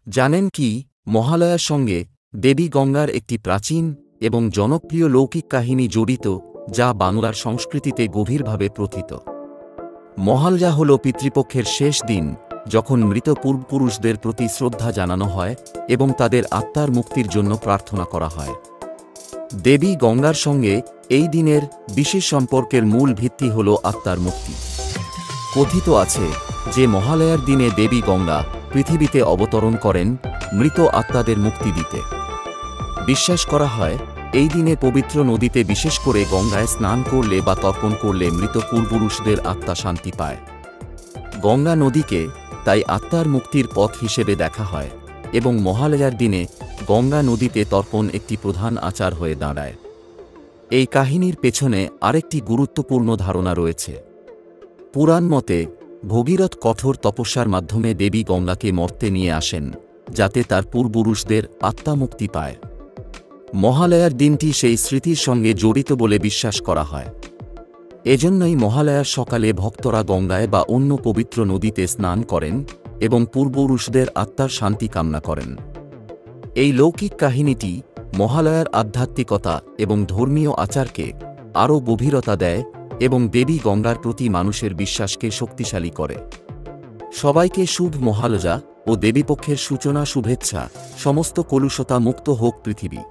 জানেন কি, মহালয়ার সঙ্গে দেবী গঙ্গার একটি প্রাচীন এবং জনপ্রিয় লৌকিক কাহিনী জড়িত, যা বাংলার সংস্কৃতিতে গভীরভাবে প্রথিত। মহালয়া হল পিতৃপক্ষের শেষ দিন, যখন মৃত পূর্বপুরুষদের প্রতি শ্রদ্ধা জানানো হয় এবং তাদের আত্মার মুক্তির জন্য প্রার্থনা করা হয়। দেবী গঙ্গার সঙ্গে এই দিনের বিশেষ সম্পর্কের মূল ভিত্তি হল আত্মার মুক্তি। কথিত আছে যে মহালয়ার দিনে দেবী গঙ্গা পৃথিবীতে অবতরণ করেন মৃত আত্মাদের মুক্তি দিতে। বিশ্বাস করা হয়, এই দিনে পবিত্র নদীতে, বিশেষ করে গঙ্গায় স্নান করলে বা তর্পণ করলে মৃত পূর্বপুরুষদের আত্মা শান্তি পায়। গঙ্গা নদীকে তাই আত্মার মুক্তির পথ হিসেবে দেখা হয় এবং মহালয়ার দিনে গঙ্গা নদীতে তর্পণ একটি প্রধান আচার হয়ে দাঁড়ায়। এই কাহিনীর পেছনে আরেকটি গুরুত্বপূর্ণ ধারণা রয়েছে। পুরাণ মতে, ভগীরথ কঠোর তপস্যার মাধ্যমে দেবী গঙ্গাকে মর্তে নিয়ে আসেন, যাতে তার পূর্বপুরুষদের আত্মা মুক্তি পায়। মহালয়ার দিনটি সেই স্মৃতির সঙ্গে জড়িত বলে বিশ্বাস করা হয়। এজন্যই মহালয়ার সকালে ভক্তরা গঙ্গায় বা অন্য পবিত্র নদীতে স্নান করেন এবং পূর্বপুরুষদের আত্মার শান্তি কামনা করেন। এই লৌকিক কাহিনীটি মহালয়ার আধ্যাত্মিকতা এবং ধর্মীয় আচারকে আরও গভীরতা দেয় এবং দেবী গঙ্গার প্রতি মানুষের বিশ্বাসকে শক্তিশালী করে। সবাইকে শুভ মহালয়া ও দেবীপক্ষের সূচনা শুভেচ্ছা। সমস্ত কলুষতা মুক্ত হোক পৃথিবী।